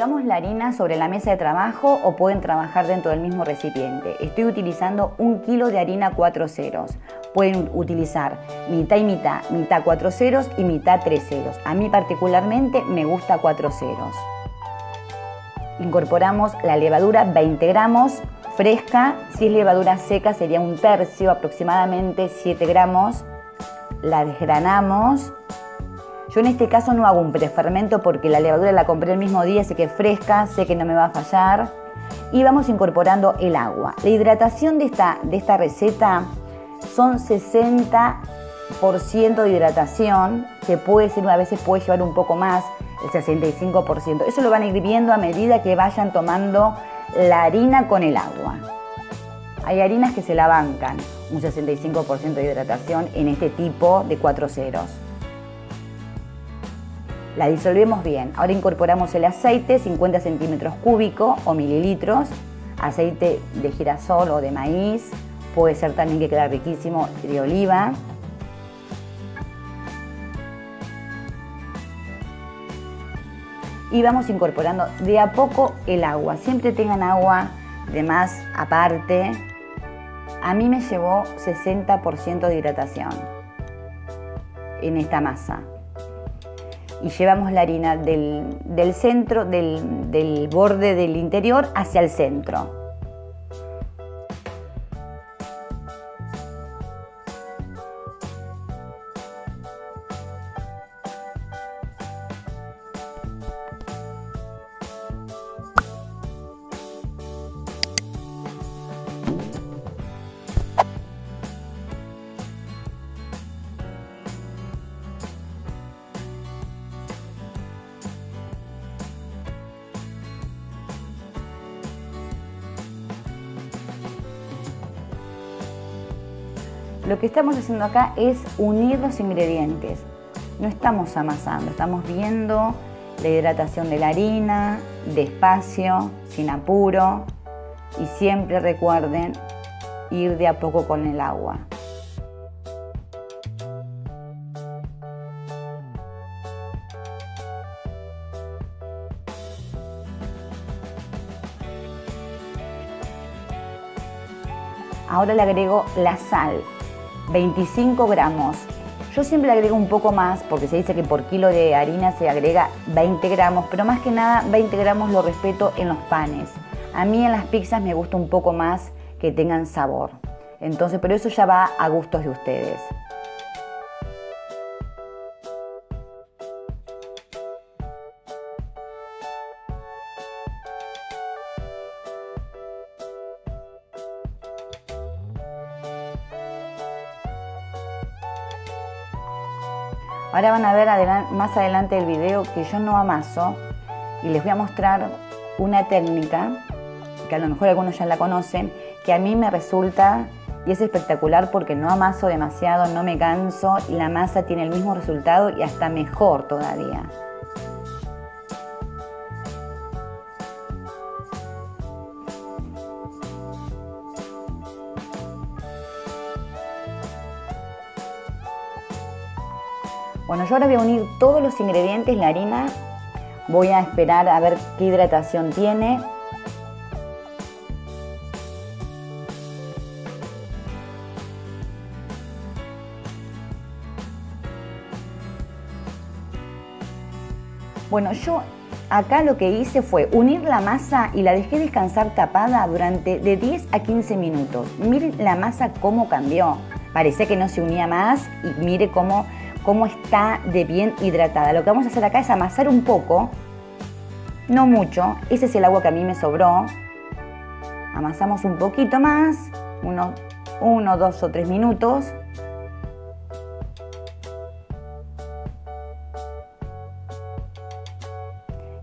Ubicamos la harina sobre la mesa de trabajo o pueden trabajar dentro del mismo recipiente. Estoy utilizando 1 kilo de harina 4 ceros. Pueden utilizar mitad y mitad, mitad 4 ceros y mitad 3 ceros. A mí particularmente me gusta 4 ceros. Incorporamos la levadura 20 gramos fresca. Si es levadura seca sería 1/3, aproximadamente 7 gramos. La desgranamos. Yo en este caso no hago un prefermento porque la levadura la compré el mismo día, sé que es fresca, sé que no me va a fallar. Y vamos incorporando el agua. La hidratación de esta receta son 60% de hidratación, que puede ser, a veces puede llevar un poco más, el 65%. Eso lo van a ir viendo a medida que vayan tomando la harina con el agua. Hay harinas que se la bancan, un 65% de hidratación en este tipo de 4 ceros. La disolvemos bien. Ahora incorporamos el aceite, 50 centímetros cúbicos o mililitros. Aceite de girasol o de maíz. Puede ser también, que queda riquísimo, de oliva. Y vamos incorporando de a poco el agua. Siempre tengan agua de más aparte. A mí me llevó 60% de hidratación en esta masa. Y llevamos la harina del centro, del borde del interior hacia el centro. Lo que estamos haciendo acá es unir los ingredientes. No estamos amasando, estamos viendo la hidratación de la harina, despacio, sin apuro. Y siempre recuerden ir de a poco con el agua. Ahora le agrego la sal. 25 gramos. Yo siempre le agrego un poco más porque se dice que por kilo de harina se agrega 20 gramos, pero más que nada 20 gramos lo respeto en los panes. A mí en las pizzas me gusta un poco más que tengan sabor. Entonces, pero eso ya va a gustos de ustedes. Ahora van a ver más adelante del video que yo no amaso y les voy a mostrar una técnica que a lo mejor algunos ya la conocen, que a mí me resulta y es espectacular porque no amaso demasiado, no me canso y la masa tiene el mismo resultado y hasta mejor todavía. Bueno, yo ahora voy a unir todos los ingredientes, la harina, voy a esperar a ver qué hidratación tiene. Bueno, yo acá lo que hice fue unir la masa y la dejé descansar tapada durante de 10 a 15 minutos. Miren la masa cómo cambió. Parecía que no se unía más y mire cómo está de bien hidratada. Lo que vamos a hacer acá es amasar un poco, no mucho. Ese es el agua que a mí me sobró. Amasamos un poquito más, uno, 2 o 3 minutos.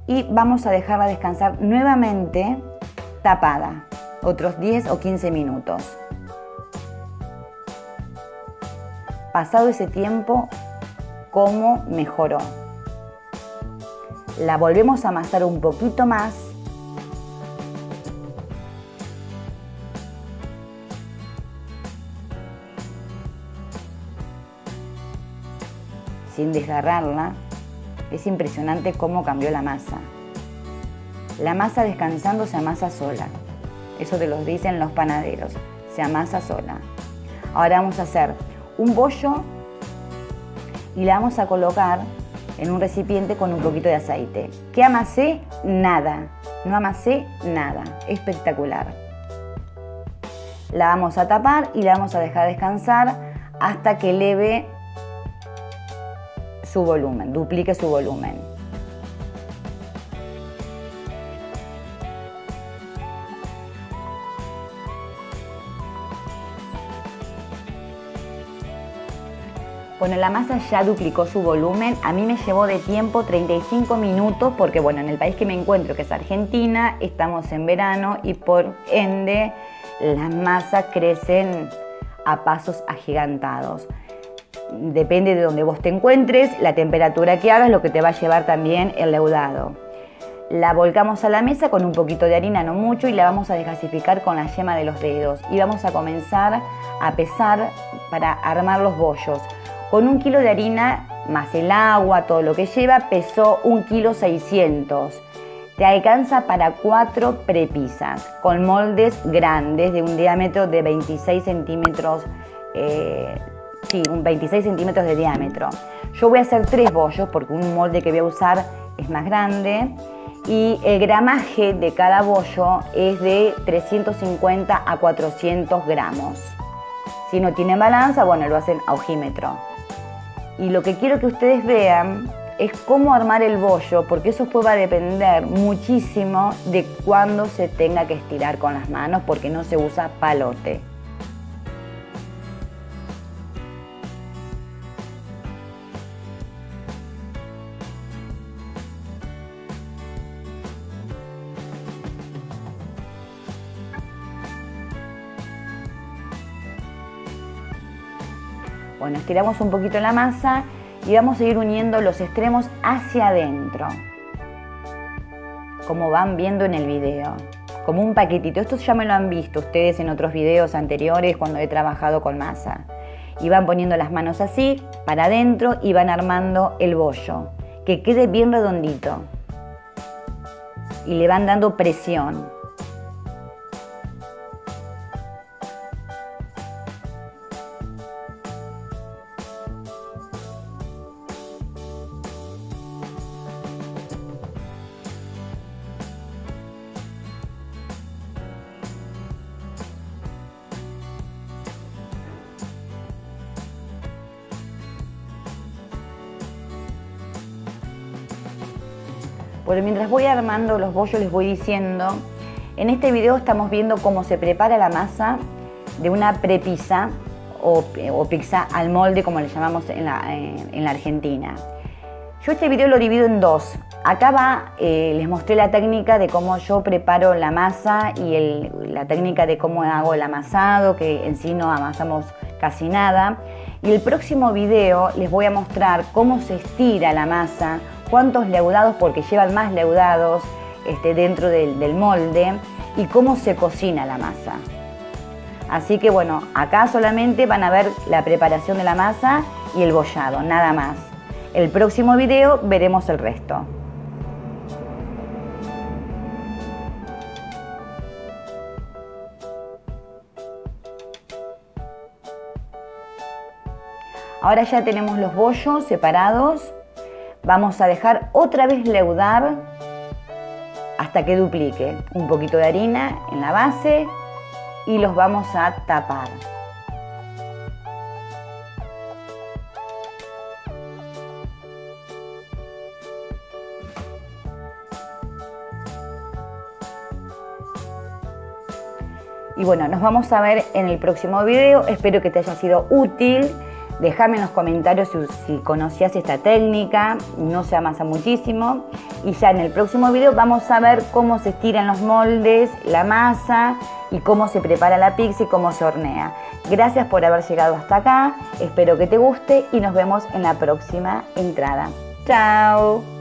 Y vamos a dejarla descansar nuevamente tapada, otros 10 o 15 minutos. Pasado ese tiempo, ¿cómo mejoró? La volvemos a amasar un poquito más. Sin desgarrarla. Es impresionante cómo cambió la masa. La masa descansando se amasa sola. Eso te lo dicen los panaderos. Se amasa sola. Ahora vamos a hacer un bollo y la vamos a colocar en un recipiente con un poquito de aceite. ¿Qué amasé? Nada. No amasé nada. Espectacular. La vamos a tapar y la vamos a dejar descansar hasta que eleve su volumen, duplique su volumen. Bueno, la masa ya duplicó su volumen. A mí me llevó de tiempo 35 minutos porque, bueno, en el país que me encuentro, que es Argentina, estamos en verano y por ende las masas crecen a pasos agigantados. Depende de donde vos te encuentres, la temperatura que hagas, lo que te va a llevar también el leudado. La volcamos a la mesa con un poquito de harina, no mucho, y la vamos a desgasificar con la yema de los dedos. Y vamos a comenzar a pesar para armar los bollos. Con 1 kilo de harina, más el agua, todo lo que lleva, pesó 1,6 kg. Te alcanza para 4 prepisas, con moldes grandes de un diámetro de 26 centímetros, 26 centímetros de diámetro. Yo voy a hacer 3 bollos porque un molde que voy a usar es más grande y el gramaje de cada bollo es de 350 a 400 gramos. Si no tienen balanza, bueno, lo hacen a ojímetro. Y lo que quiero que ustedes vean es cómo armar el bollo, porque eso después va a depender muchísimo de cuándo se tenga que estirar con las manos, porque no se usa palote. Bueno, estiramos un poquito la masa y vamos a ir uniendo los extremos hacia adentro, como van viendo en el video, como un paquetito. Esto ya me lo han visto ustedes en otros videos anteriores cuando he trabajado con masa. Y van poniendo las manos así, para adentro, y van armando el bollo, que quede bien redondito. Y le van dando presión. Bueno, mientras voy armando los bollos les voy diciendo, en este video estamos viendo cómo se prepara la masa de una prepizza o pizza al molde, como le llamamos en la Argentina. Yo este video lo divido en 2. Acá les mostré la técnica de cómo yo preparo la masa y la técnica de cómo hago el amasado, que en sí no amasamos casi nada. Y el próximo video les voy a mostrar cómo se estira la masa, cuántos leudados, porque llevan más leudados dentro del molde, y cómo se cocina la masa. Así que bueno, acá solamente van a ver la preparación de la masa y el bollado, nada más. El próximo video veremos el resto. Ahora ya tenemos los bollos separados. Vamos a dejar otra vez leudar hasta que duplique. Un poquito de harina en la base y los vamos a tapar. Y bueno, nos vamos a ver en el próximo video. Espero que te haya sido útil. Déjame en los comentarios si conocías esta técnica, no se amasa muchísimo. Y ya en el próximo video vamos a ver cómo se estiran los moldes, la masa y cómo se prepara la pizza y cómo se hornea. Gracias por haber llegado hasta acá, espero que te guste y nos vemos en la próxima entrada. ¡Chao!